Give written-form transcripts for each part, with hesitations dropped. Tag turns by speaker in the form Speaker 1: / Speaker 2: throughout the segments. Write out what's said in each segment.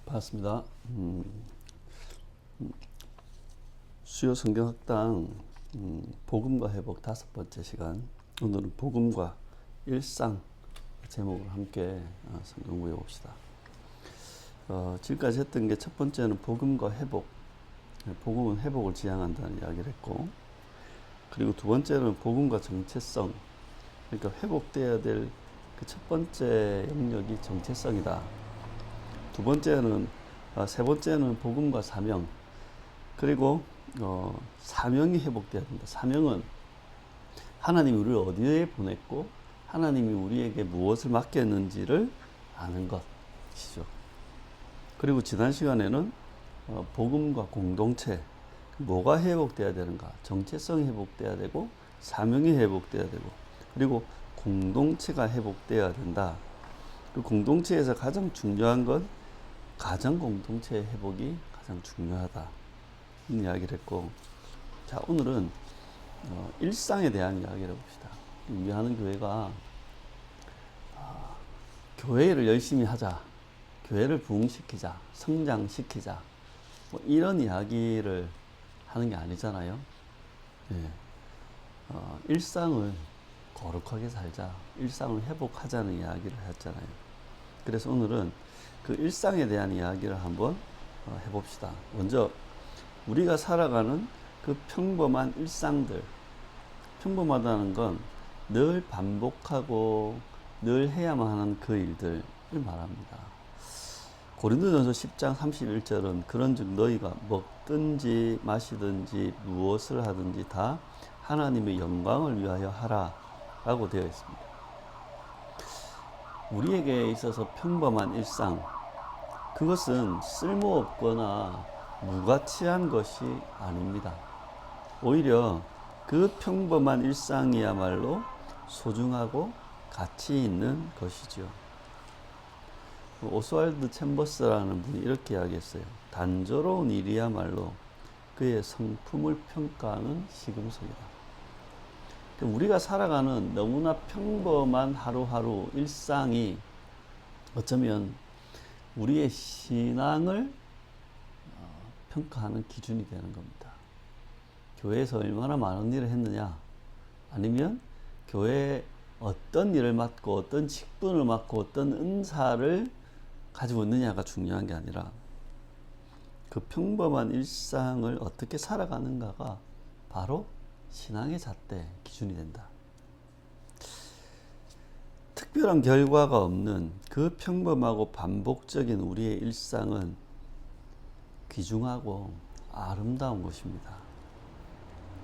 Speaker 1: 반갑습니다. 수요 성경학당 복음과 회복 5번째 시간. 오늘은 복음과 일상 제목을 함께 성경 구해 봅시다. 지금까지 했던 게 첫 번째는 복음과 회복. 복음은 회복을 지향한다는 이야기를 했고, 그리고 두 번째는 복음과 정체성. 그러니까 회복돼야 될 그 첫 번째 영역이 정체성이다. 세 번째는 복음과 사명. 그리고 사명이 회복돼야 된다. 사명은 하나님이 우리를 어디에 보냈고 하나님이 우리에게 무엇을 맡겼는지를 아는 것이죠. 그리고 지난 시간에는 복음과 공동체, 뭐가 회복돼야 되는가? 정체성이 회복돼야 되고 사명이 회복돼야 되고, 그리고 공동체가 회복돼야 된다. 그 공동체에서 가장 중요한 건 가정 공동체의 회복이 가장 중요하다, 이런 이야기를 했고, 자, 오늘은 일상에 대한 이야기를 해봅시다. 우리 하는 교회가 교회를 열심히 하자, 교회를 부흥시키자, 성장시키자, 뭐 이런 이야기를 하는 게 아니잖아요. 예. 일상을 거룩하게 살자, 일상을 회복하자는 이야기를 했잖아요. 그래서 오늘은 그 일상에 대한 이야기를 한번 해봅시다. 먼저 우리가 살아가는 그 평범한 일상들, 평범하다는 건 늘 반복하고 늘 해야만 하는 그 일들을 말합니다. 고린도전서 10장 31절은 그런즉 너희가 먹든지 마시든지 무엇을 하든지 다 하나님의 영광을 위하여 하라 라고 되어 있습니다. 우리에게 있어서 평범한 일상, 그것은 쓸모없거나 무가치한 것이 아닙니다. 오히려 그 평범한 일상이야말로 소중하고 가치 있는 것이죠. 오스왈드 챔버스라는 분이 이렇게 이야기했어요. 단조로운 일이야말로 그의 성품을 평가하는 시금석이다. 우리가 살아가는 너무나 평범한 하루하루 일상이 어쩌면 우리의 신앙을 평가하는 기준이 되는 겁니다. 교회에서 얼마나 많은 일을 했느냐, 아니면 교회에 어떤 일을 맡고 어떤 직분을 맡고 어떤 은사를 가지고 있느냐가 중요한 게 아니라 그 평범한 일상을 어떻게 살아가는가가 바로 신앙의 잣대 기준이 된다. 특별한 결과가 없는 그 평범하고 반복적인 우리의 일상은 귀중하고 아름다운 것입니다.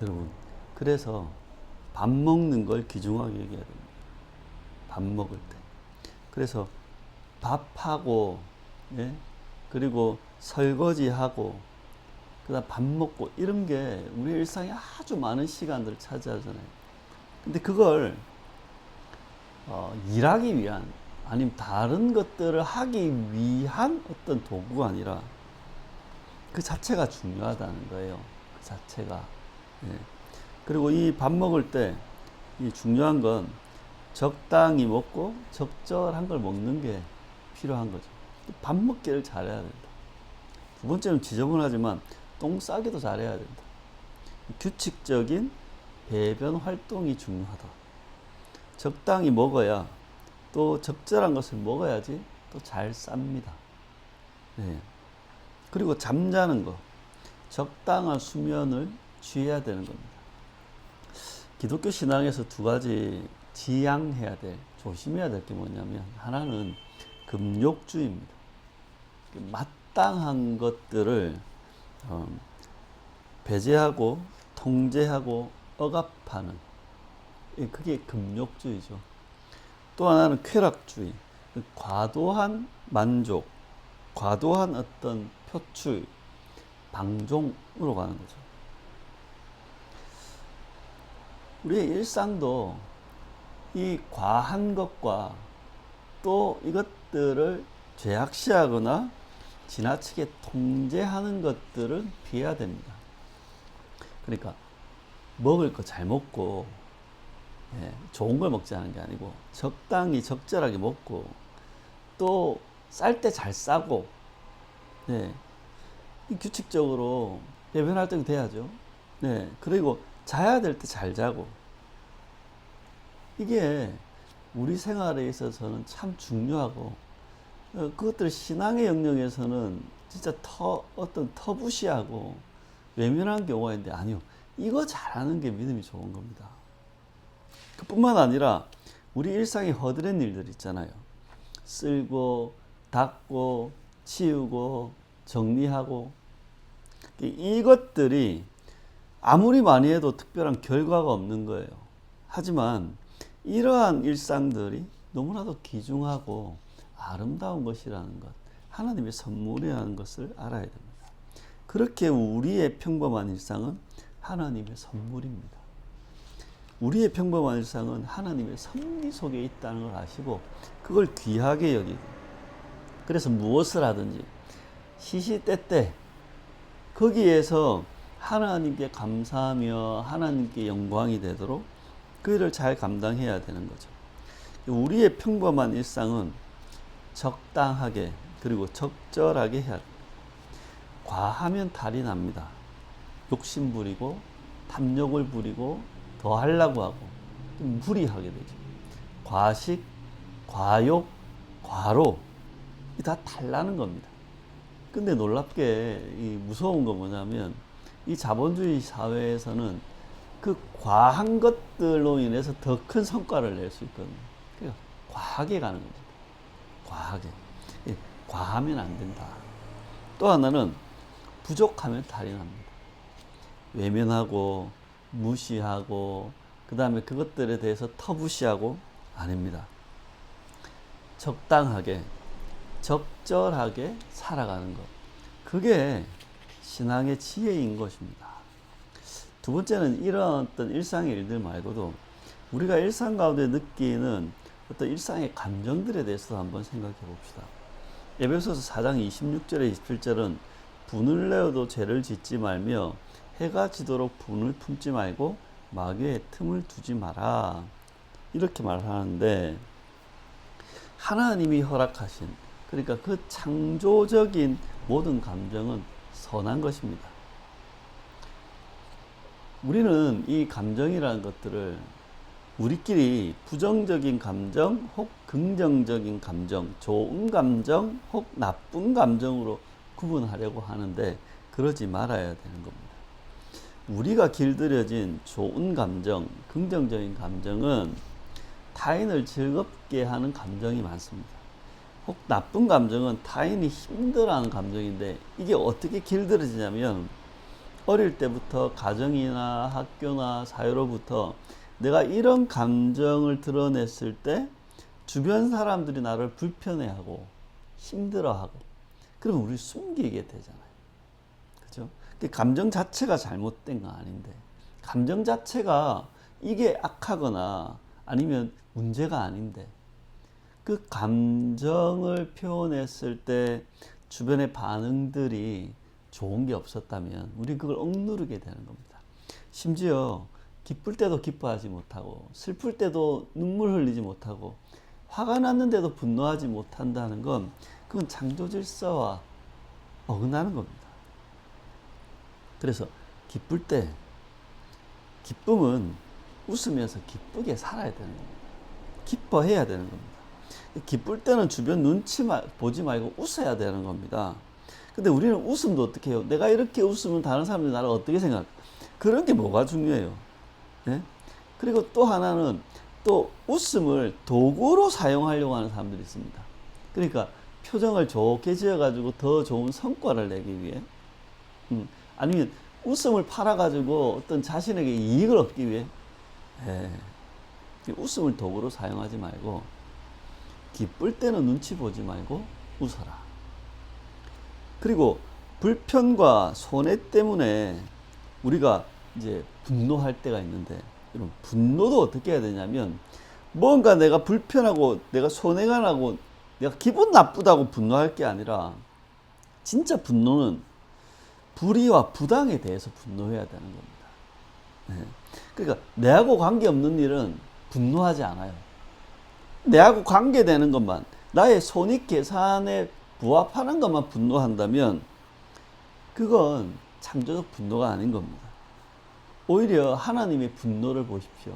Speaker 1: 여러분, 그래서 밥 먹는 걸 귀중하게 여겨야 됩니다. 밥 먹을 때. 그래서 밥하고, 예? 그리고 설거지하고, 그다음 밥 먹고, 이런 게 우리 일상에 아주 많은 시간들을 차지하잖아요. 근데 그걸 일하기 위한, 아니면 다른 것들을 하기 위한 어떤 도구가 아니라 그 자체가 중요하다는 거예요. 그 자체가. 예. 그리고 이 밥 먹을 때 이 중요한 건 적당히 먹고 적절한 걸 먹는 게 필요한 거죠. 밥 먹기를 잘해야 된다. 두 번째는 지저분하지만 똥 싸기도 잘해야 된다. 규칙적인 배변 활동이 중요하다. 적당히 먹어야, 또 적절한 것을 먹어야지 또 잘 쌉니다. 네. 그리고 잠자는 거, 적당한 수면을 취해야 되는 겁니다. 기독교 신앙에서 두 가지 지양해야 될, 조심해야 될 게 뭐냐면, 하나는 금욕주의입니다. 마땅한 것들을 배제하고 통제하고 억압하는, 그게 금욕주의죠. 또 하나는 쾌락주의, 과도한 만족, 과도한 어떤 표출, 방종으로 가는 거죠. 우리의 일상도 이 과한 것과 또 이것들을 죄악시하거나 지나치게 통제하는 것들은 피해야 됩니다. 그러니까 먹을 거 잘 먹고, 좋은 걸 먹지 않은 게 아니고 적당히 적절하게 먹고, 또 쌀 때 잘 싸고, 네. 규칙적으로 배변 활동이 돼야죠. 네. 그리고 자야 될 때 잘 자고. 이게 우리 생활에 있어서는 참 중요하고, 그것들 신앙의 영역에서는 진짜 어떤 터부시하고 외면한 경우가 있는데, 아니요. 이거 잘하는 게 믿음이 좋은 겁니다. 그뿐만 아니라 우리 일상에 허드렛 일들 있잖아요. 쓸고, 닦고, 치우고, 정리하고. 이것들이 아무리 많이 해도 특별한 결과가 없는 거예요. 하지만 이러한 일상들이 너무나도 귀중하고 아름다운 것이라는 것, 하나님의 선물이라는 것을 알아야 됩니다. 그렇게 우리의 평범한 일상은 하나님의 선물입니다. 우리의 평범한 일상은 하나님의 섭리 속에 있다는 걸 아시고 그걸 귀하게 여기고, 그래서 무엇을 하든지 시시때때 거기에서 하나님께 감사하며 하나님께 영광이 되도록 그 일을 잘 감당해야 되는 거죠. 우리의 평범한 일상은 적당하게 그리고 적절하게 해야 됩니다. 과하면 탈이 납니다. 욕심 부리고 탐욕을 부리고 더 하려고 하고 무리하게 되죠. 과식, 과욕, 과로 다 탈나는 겁니다. 근데 놀랍게 이 무서운 거 뭐냐면 이 자본주의 사회에서는 그 과한 것들로 인해서 더 큰 성과를 낼 수 있거든요. 그러니까 과하게 가는 겁니다. 과하게. 과하면 안 된다. 또 하나는 부족하면 탈이 납니다. 외면하고 무시하고 그 다음에 그것들에 대해서 터부시하고 아닙니다. 적당하게 적절하게 살아가는 것, 그게 신앙의 지혜인 것입니다. 두 번째는 이런 어떤 일상의 일들 말고도 우리가 일상 가운데 느끼는 어떤 일상의 감정들에 대해서 한번 생각해 봅시다. 에베소서 4장 26절에 27절은 분을 내어도 죄를 짓지 말며 해가 지도록 분을 품지 말고 마귀의 틈을 두지 마라, 이렇게 말하는데, 하나님이 허락하신, 그러니까 그 창조적인 모든 감정은 선한 것입니다. 우리는 이 감정이라는 것들을 우리끼리 부정적인 감정 혹 긍정적인 감정, 좋은 감정 혹 나쁜 감정으로 구분하려고 하는데 그러지 말아야 되는 겁니다. 우리가 길들여진 좋은 감정, 긍정적인 감정은 타인을 즐겁게 하는 감정이 많습니다. 혹 나쁜 감정은 타인이 힘들어하는 감정인데, 이게 어떻게 길들여지냐면 어릴 때부터 가정이나 학교나 사회로부터 내가 이런 감정을 드러냈을 때 주변 사람들이 나를 불편해하고 힘들어하고 그러면 우리 숨기게 되잖아요. 그죠? 감정 자체가 잘못된 건 아닌데, 감정 자체가 이게 악하거나 아니면 문제가 아닌데, 그 감정을 표현했을 때 주변의 반응들이 좋은 게 없었다면 우린 그걸 억누르게 되는 겁니다. 심지어 기쁠 때도 기뻐하지 못하고 슬플 때도 눈물 흘리지 못하고 화가 났는데도 분노하지 못한다는 건 그건 창조 질서와 어긋나는 겁니다. 그래서 기쁠 때 기쁨은 웃으면서 기쁘게 살아야 되는 겁니다. 기뻐해야 되는 겁니다. 기쁠 때는 주변 눈치 보지 말고 웃어야 되는 겁니다. 근데 우리는 웃음도 어떻게 해요? 내가 이렇게 웃으면 다른 사람들이 나를 어떻게 생각할까? 그런 게 뭐가 중요해요? 네? 그리고 또 하나는 또 웃음을 도구로 사용하려고 하는 사람들이 있습니다. 그러니까 표정을 좋게 지어가지고 더 좋은 성과를 내기 위해, 아니면 웃음을 팔아가지고 어떤 자신에게 이익을 얻기 위해. 웃음을 도구로 사용하지 말고 기쁠 때는 눈치 보지 말고 웃어라. 그리고 불편과 손해 때문에 우리가 이제 분노할 때가 있는데, 여러분 분노도 어떻게 해야 되냐면 뭔가 내가 불편하고 내가 손해가 나고 내가 기분 나쁘다고 분노할 게 아니라, 진짜 분노는 불의와 부당에 대해서 분노해야 되는 겁니다. 그러니까 내하고 관계없는 일은 분노하지 않아요. 내하고 관계되는 것만, 나의 손익 계산에 부합하는 것만 분노한다면 그건 창조적 분노가 아닌 겁니다. 오히려 하나님의 분노를 보십시오.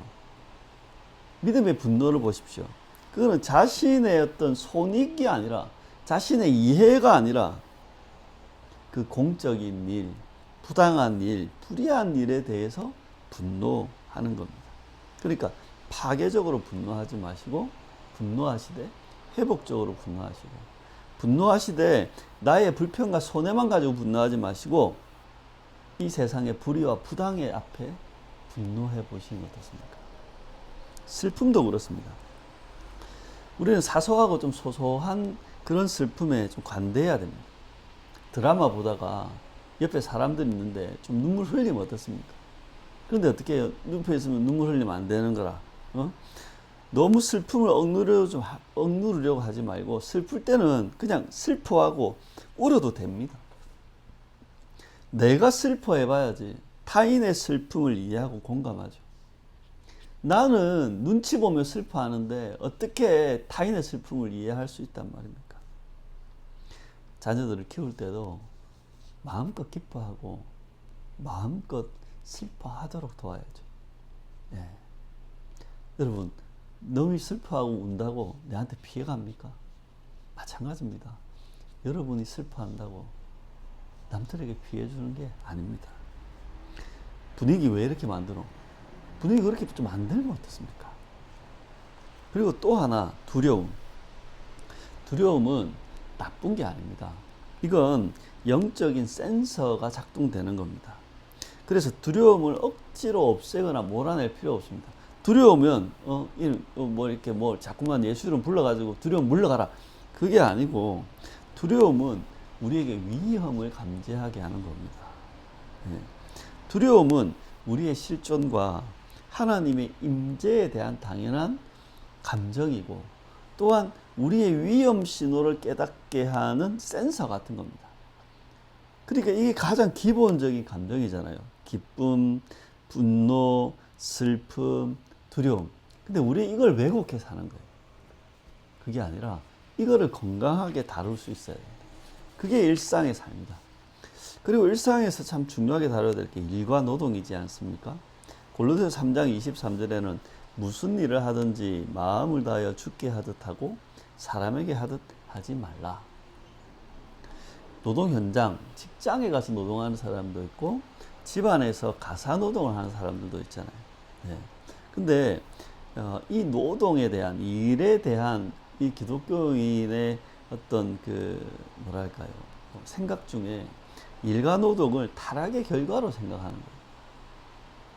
Speaker 1: 믿음의 분노를 보십시오. 그거는 자신의 어떤 손익이 아니라, 자신의 이해가 아니라 그 공적인 일, 부당한 일, 불의한 일에 대해서 분노하는 겁니다. 그러니까 파괴적으로 분노하지 마시고, 분노하시되 회복적으로 분노하시고, 분노하시되 나의 불평과 손해만 가지고 분노하지 마시고, 이 세상의 불의와 부당의 앞에 분노해 보시는 것 어떻습니까? 슬픔도 그렇습니다. 우리는 사소하고 좀 소소한 그런 슬픔에 좀 관대해야 됩니다. 드라마 보다가 옆에 사람들이 있는데 좀 눈물 흘리면 어떻습니까? 그런데 어떻게 해요? 옆에 있으면 눈물 흘리면 안 되는 거라. 너무 슬픔을 억누르려고 하지 말고, 슬플 때는 그냥 슬퍼하고 울어도 됩니다. 내가 슬퍼해봐야지 타인의 슬픔을 이해하고 공감하죠. 나는 눈치 보며 슬퍼하는데 어떻게 타인의 슬픔을 이해할 수 있단 말입니까? 자녀들을 키울 때도 마음껏 기뻐하고 마음껏 슬퍼하도록 도와야죠. 예. 여러분, 너무 슬퍼하고 운다고 내한테 피해갑니까? 마찬가지입니다. 여러분이 슬퍼한다고 남들에게 피해 주는 게 아닙니다. 분위기 왜 이렇게 만들어? 분위기 그렇게 좀 만들면 어떻습니까? 그리고 또 하나, 두려움. 두려움은 나쁜 게 아닙니다. 이건 영적인 센서가 작동되는 겁니다. 그래서 두려움을 억지로 없애거나 몰아낼 필요 없습니다. 두려우면 이렇게 자꾸만 예수 이름 불러가지고 두려움 물러가라, 그게 아니고, 두려움은 우리에게 위험을 감지하게 하는 겁니다. 예. 두려움은 우리의 실존과 하나님의 임재에 대한 당연한 감정이고, 또한 우리의 위험 신호를 깨닫게 하는 센서 같은 겁니다. 그러니까 이게 가장 기본적인 감정이잖아요. 기쁨, 분노, 슬픔, 두려움. 근데 우리 이걸 왜곡해 사는 거예요. 그게 아니라 이거를 건강하게 다룰 수 있어야 돼요. 그게 일상의 삶이다. 그리고 일상에서 참 중요하게 다뤄야 될 게 일과 노동이지 않습니까? 골로새서 3장 23절에는 무슨 일을 하든지 마음을 다하여 주께 하듯 하고 사람에게 하듯 하지 말라. 노동 현장, 직장에 가서 노동하는 사람도 있고 집안에서 가사 노동을 하는 사람들도 있잖아요. 네. 근데 이 노동에 대한, 일에 대한 이 기독교인의 어떤 생각 중에 일과 노동을 타락의 결과로 생각하는 거예요.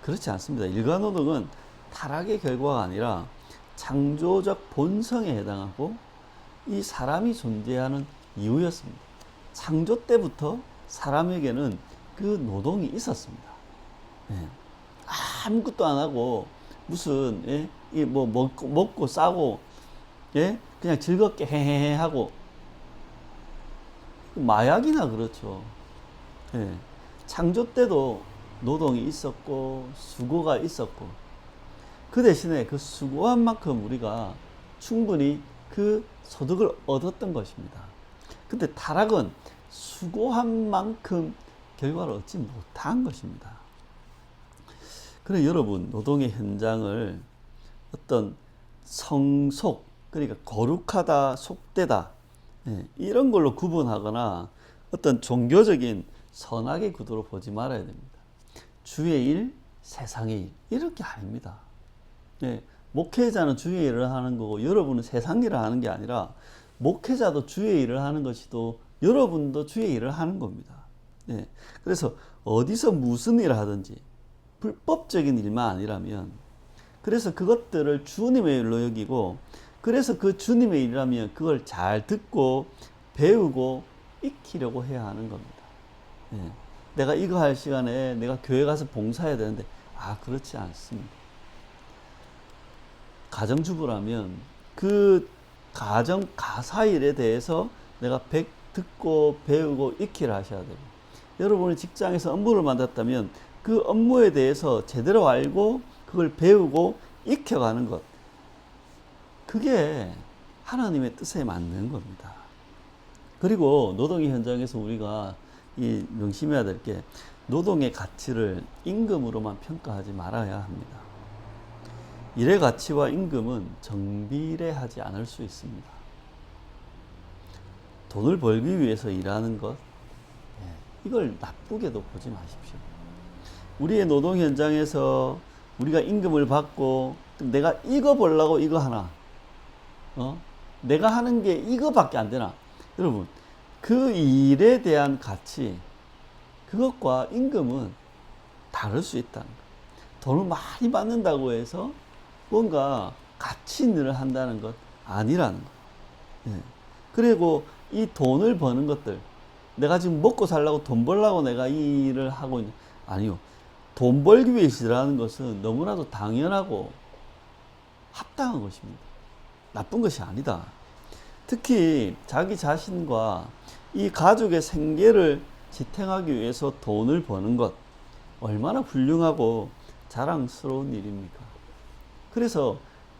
Speaker 1: 그렇지 않습니다. 일과 노동은 타락의 결과가 아니라 창조적 본성에 해당하고 이 사람이 존재하는 이유였습니다. 창조 때부터 사람에게는 그 노동이 있었습니다. 예. 아무것도 안 하고 무슨 먹고 싸고 그냥 즐겁게 헤헤헤 하고, 마약이나 그렇죠. 예. 창조 때도 노동이 있었고 수고가 있었고, 그 대신에 그 수고한 만큼 우리가 충분히 그 소득을 얻었던 것입니다. 근데 타락은 수고한 만큼 결과를 얻지 못한 것입니다. 그래, 여러분, 노동의 현장을 어떤 성속, 그러니까 거룩하다, 속되다, 이런 걸로 구분하거나 어떤 종교적인 선악의 구도로 보지 말아야 됩니다. 주의 일, 세상의 일, 이렇게 아닙니다. 목회자는 주의 일을 하는 거고 여러분은 세상 일을 하는 게 아니라, 목회자도 주의 일을 하는 것이도 여러분도 주의 일을 하는 겁니다. 그래서 어디서 무슨 일을 하든지 불법적인 일만 아니라면, 그래서 그것들을 주님의 일로 여기고, 그래서 그 주님의 일이라면 그걸 잘 듣고 배우고 익히려고 해야 하는 겁니다. 내가 이거 할 시간에 내가 교회 가서 봉사해야 되는데, 그렇지 않습니다. 가정주부라면 그 가정 가사일에 대해서 내가 듣고 배우고 익히를 하셔야 됩니다. 여러분이 직장에서 업무를 맡았다면 그 업무에 대해서 제대로 알고 그걸 배우고 익혀가는 것, 그게 하나님의 뜻에 맞는 겁니다. 그리고 노동의 현장에서 우리가 이 명심해야 될 게 노동의 가치를 임금으로만 평가하지 말아야 합니다. 일의 가치와 임금은 정비례하지 않을 수 있습니다. 돈을 벌기 위해서 일하는 것, 이걸 나쁘게도 보지 마십시오. 우리의 노동 현장에서 우리가 임금을 받고 내가 이거 벌려고 이거 하나, 내가 하는 게 이거밖에 안 되나? 여러분, 그 일에 대한 가치, 그것과 임금은 다를 수 있다는 거예요. 돈을 많이 받는다고 해서 뭔가 가치 있는 일을 한다는 것 아니라는 거예요. 예. 그리고 이 돈을 버는 것들, 내가 지금 먹고 살려고 돈 벌려고 내가 이 일을 하고 있는, 아니요. 돈 벌기 위해서 일하는 것은 너무나도 당연하고 합당한 것입니다. 나쁜 것이 아니다. 특히 자기 자신과 이 가족의 생계를 지탱하기 위해서 돈을 버는 것, 얼마나 훌륭하고 자랑스러운 일입니까? 그래서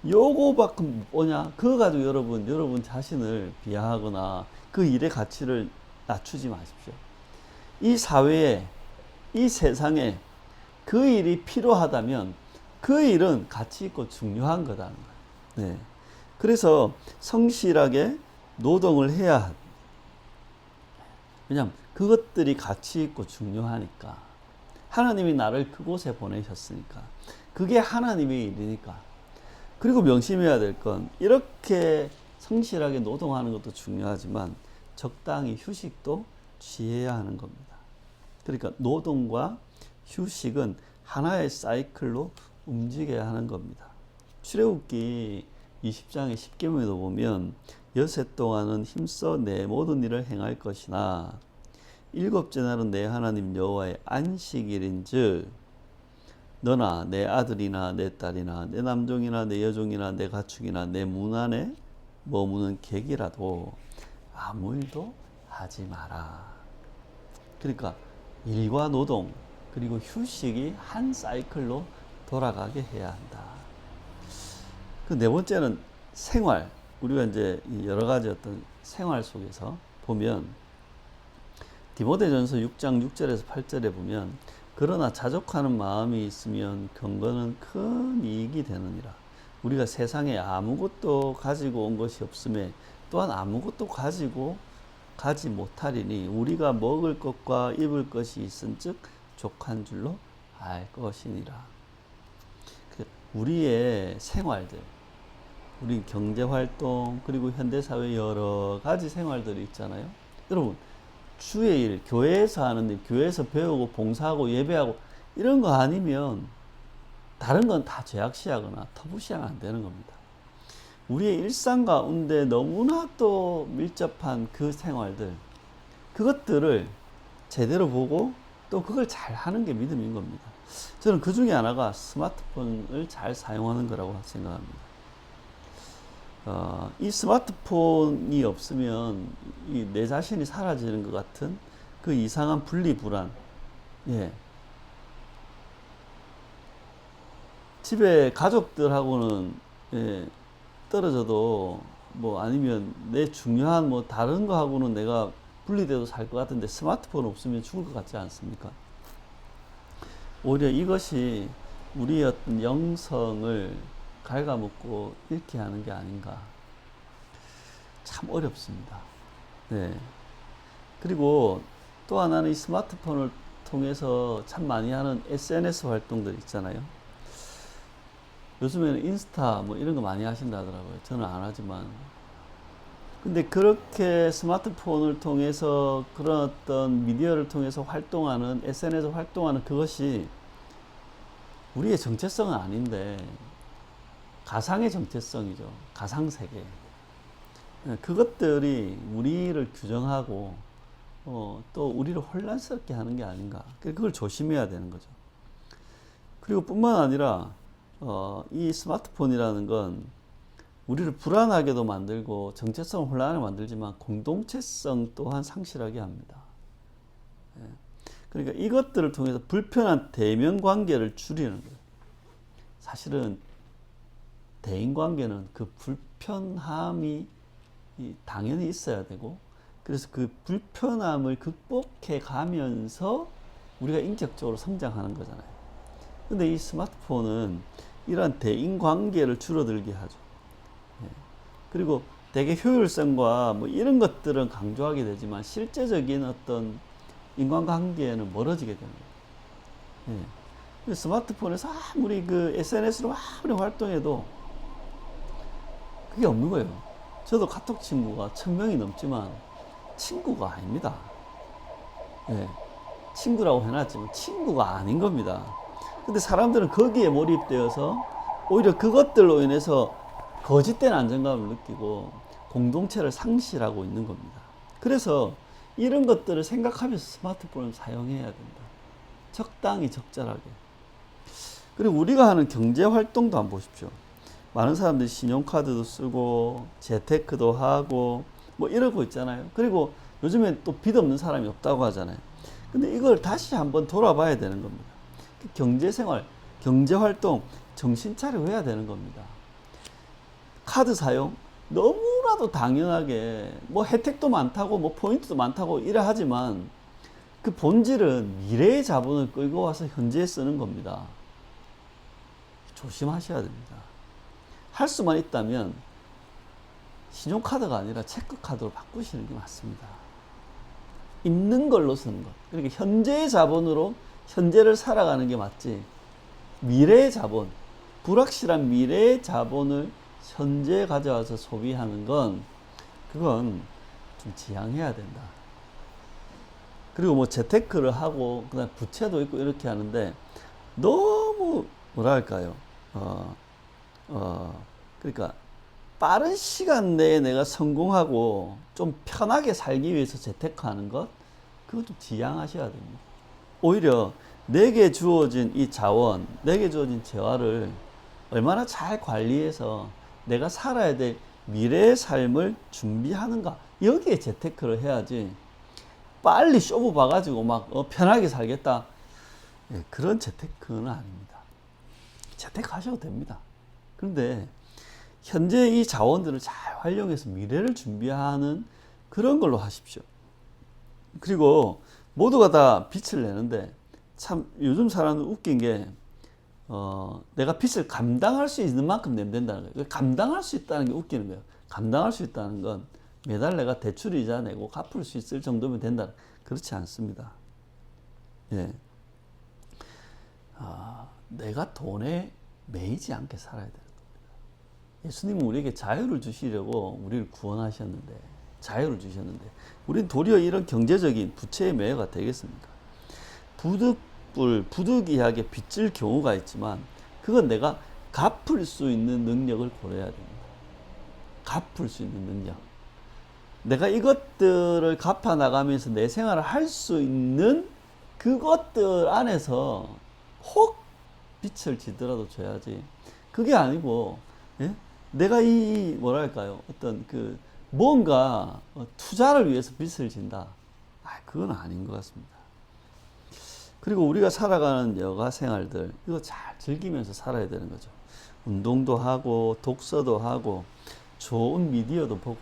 Speaker 1: 요거밖에 뭐냐? 그거 가지고 여러분 자신을 비하하거나 그 일의 가치를 낮추지 마십시오. 이 사회에, 이 세상에 그 일이 필요하다면 그 일은 가치 있고 중요한 거다는 거예요. 네. 그래서 성실하게 노동을 해야 합니다. 왜냐하면 그것들이 가치 있고 중요하니까. 하나님이 나를 그곳에 보내셨으니까. 그게 하나님의 일이니까. 그리고 명심해야 될 건 이렇게 성실하게 노동하는 것도 중요하지만 적당히 휴식도 취해야 하는 겁니다. 그러니까 노동과 휴식은 하나의 사이클로 움직여야 하는 겁니다. 출애굽기 20장의 10계명에도 보면 여세 동안은 힘써 내 모든 일을 행할 것이나 일곱째 날은 내 하나님 여호와의 안식일인즉 너나 내 아들이나 내 딸이나 내 남종이나 내 여종이나 내 가축이나 내 문 안에 머무는 객이라도 아무 일도 하지 마라. 그러니까 일과 노동 그리고 휴식이 한 사이클로 돌아가게 해야 한다. 그 네 번째는 생활. 우리가 이제 여러 가지 어떤 생활 속에서 보면 디모데전서 6장 6절에서 8절에 보면 그러나 자족하는 마음이 있으면 경건은 큰 이익이 되느니라. 우리가 세상에 아무것도 가지고 온 것이 없음에 또한 아무것도 가지고 가지 못하리니 우리가 먹을 것과 입을 것이 있은즉 족한 줄로 알 것이니라. 우리의 생활들, 우리 경제활동 그리고 현대사회 여러 가지 생활들이 있잖아요. 여러분 주의 일, 교회에서 하는 일, 교회에서 배우고 봉사하고 예배하고 이런 거 아니면 다른 건 다 죄악시하거나 터부시하면 안 되는 겁니다. 우리의 일상 가운데 너무나 또 밀접한 그 생활들, 그것들을 제대로 보고 또 그걸 잘 하는 게 믿음인 겁니다. 저는 그 중에 하나가 스마트폰을 잘 사용하는 거라고 생각합니다. 이 스마트폰이 없으면 내 자신이 사라지는 것 같은 그 이상한 분리불안. 예. 집에 가족들하고는 떨어져도 뭐 아니면 내 중요한 뭐 다른 거하고는 내가 분리돼도 살 것 같은데 스마트폰 없으면 죽을 것 같지 않습니까? 오히려 이것이 우리의 어떤 영성을 갉아먹고 잃게 하는 게 아닌가. 참 어렵습니다. 네. 그리고 또 하나는 이 스마트폰을 통해서 참 많이 하는 SNS 활동들 있잖아요. 요즘에는 인스타 뭐 이런 거 많이 하신다 하더라고요. 저는 안 하지만. 근데 그렇게 스마트폰을 통해서 그런 어떤 미디어를 통해서 활동하는, SNS 활동하는 그것이 우리의 정체성은 아닌데 가상의 정체성이죠. 가상세계. 그것들이 우리를 규정하고 또 우리를 혼란스럽게 하는 게 아닌가. 그걸 조심해야 되는 거죠. 그리고 뿐만 아니라 이 스마트폰이라는 건 우리를 불안하게도 만들고 정체성을 혼란하게 만들지만 공동체성 또한 상실하게 합니다. 그러니까 이것들을 통해서 불편한 대면 관계를 줄이는 거예요. 사실은 대인 관계는 그 불편함이 당연히 있어야 되고 그래서 그 불편함을 극복해 가면서 우리가 인격적으로 성장하는 거잖아요. 근데 이 스마트폰은 이러한 대인관계를 줄어들게 하죠. 예. 그리고 되게 효율성과 뭐 이런 것들은 강조하게 되지만 실제적인 어떤 인간관계는 멀어지게 되는 거예요. 예. 스마트폰에서 아무리 그 SNS로 아무리 활동해도 그게 없는 거예요. 저도 카톡 친구가 1000명이 넘지만 친구가 아닙니다. 예. 친구라고 해놨지만 친구가 아닌 겁니다. 근데 사람들은 거기에 몰입되어서 오히려 그것들로 인해서 거짓된 안정감을 느끼고 공동체를 상실하고 있는 겁니다. 그래서 이런 것들을 생각하면서 스마트폰을 사용해야 된다. 적당히 적절하게. 그리고 우리가 하는 경제 활동도 한번 보십시오. 많은 사람들이 신용카드도 쓰고 재테크도 하고 뭐 이러고 있잖아요. 그리고 요즘엔 또 빚 없는 사람이 없다고 하잖아요. 근데 이걸 다시 한번 돌아봐야 되는 겁니다. 경제생활, 경제활동 정신 차리고 해야 되는 겁니다. 카드 사용 너무나도 당연하게 뭐 혜택도 많다고 뭐 포인트도 많다고 이래 하지만 그 본질은 미래의 자본을 끌고 와서 현재에 쓰는 겁니다. 조심하셔야 됩니다. 할 수만 있다면 신용카드가 아니라 체크카드로 바꾸시는 게 맞습니다. 있는 걸로 쓰는 것. 그러니까 현재의 자본으로 현재를 살아가는 게 맞지. 미래의 자본, 불확실한 미래의 자본을 현재 가져와서 소비하는 건 그건 좀 지양해야 된다. 그리고 뭐 재테크를 하고 그다음 부채도 있고 이렇게 하는데 너무 뭐랄까요? 그러니까 빠른 시간 내에 내가 성공하고 좀 편하게 살기 위해서 재테크하는 것 그것 좀 지양하셔야 됩니다. 오히려 내게 주어진 이 자원, 내게 주어진 재화를 얼마나 잘 관리해서 내가 살아야 될 미래의 삶을 준비하는가 여기에 재테크를 해야지 빨리 쇼부 봐가지고 막 편하게 살겠다 그런 재테크는 아닙니다. 재테크 하셔도 됩니다. 그런데 현재 이 자원들을 잘 활용해서 미래를 준비하는 그런 걸로 하십시오. 그리고 모두가 다 빚을 내는데 참 요즘 사람은 웃긴 게 내가 빚을 감당할 수 있는 만큼 내면 된다는 거예요. 감당할 수 있다는 게 웃기는 거예요. 감당할 수 있다는 건 매달 내가 대출이자 내고 갚을 수 있을 정도면 된다. 그렇지 않습니다. 예. 내가 돈에 매이지 않게 살아야 되는 겁니다. 예수님은 우리에게 자유를 주시려고 우리를 구원하셨는데, 자유를 주셨는데, 우리는 도리어 이런 경제적인 부채의 매여가 되겠습니까? 부득이하게 빚질 경우가 있지만, 그건 내가 갚을 수 있는 능력을 고려해야 됩니다. 갚을 수 있는 능력. 내가 이것들을 갚아 나가면서 내 생활을 할 수 있는 그것들 안에서 혹 빚을 지더라도 줘야지. 그게 아니고, 예? 내가 이 뭐랄까요? 어떤 그 뭔가 투자를 위해서 빚을 진다. 그건 아닌 것 같습니다. 그리고 우리가 살아가는 여가 생활들 이거 잘 즐기면서 살아야 되는 거죠. 운동도 하고 독서도 하고 좋은 미디어도 보고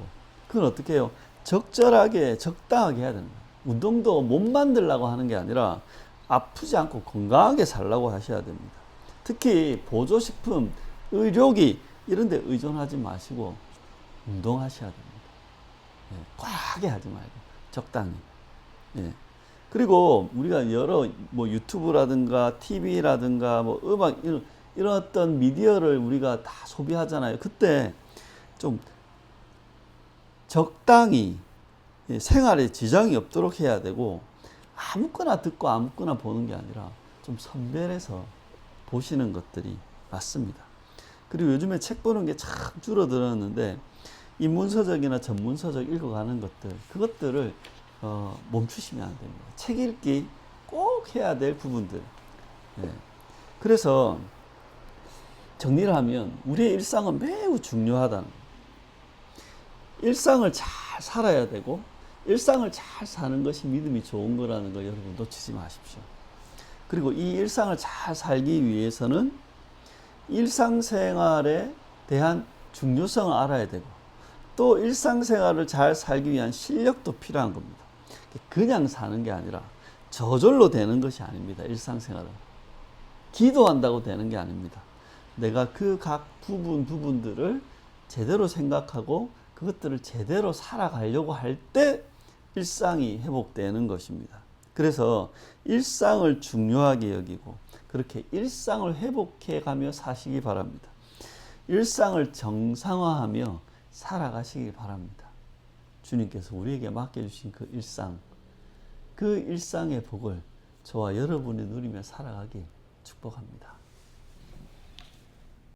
Speaker 1: 그건 어떻게 해요? 적절하게 적당하게 해야 됩니다. 운동도 몸 만들려고 하는 게 아니라 아프지 않고 건강하게 살라고 하셔야 됩니다. 특히 보조식품, 의료기 이런 데 의존하지 마시고 운동하셔야 됩니다. 예, 과하게 하지 말고 적당히. 예. 그리고 우리가 여러 뭐 유튜브라든가 TV라든가 뭐 음악 이런 어떤 미디어를 우리가 다 소비하잖아요. 그때 좀 적당히 생활에 지장이 없도록 해야 되고 아무거나 듣고 아무거나 보는 게 아니라 좀 선별해서 보시는 것들이 맞습니다. 그리고 요즘에 책 보는 게 참 줄어들었는데 인문서적이나 전문서적 읽어가는 것들 그것들을 멈추시면 안 됩니다. 책 읽기 꼭 해야 될 부분들. 예. 그래서 정리를 하면 우리의 일상은 매우 중요하다는 거예요. 일상을 잘 살아야 되고 일상을 잘 사는 것이 믿음이 좋은 거라는 걸 여러분 놓치지 마십시오. 그리고 이 일상을 잘 살기 위해서는 일상생활에 대한 중요성을 알아야 되고 또 일상생활을 잘 살기 위한 실력도 필요한 겁니다. 그냥 사는 게 아니라 저절로 되는 것이 아닙니다. 일상생활은. 기도한다고 되는 게 아닙니다. 내가 그 각 부분들을 제대로 생각하고 그것들을 제대로 살아가려고 할 때 일상이 회복되는 것입니다. 그래서 일상을 중요하게 여기고 그렇게 일상을 회복해 가며 사시기 바랍니다. 일상을 정상화하며 살아가시기 바랍니다. 주님께서 우리에게 맡겨주신 그 일상의 복을 저와 여러분이 누리며 살아가길 축복합니다.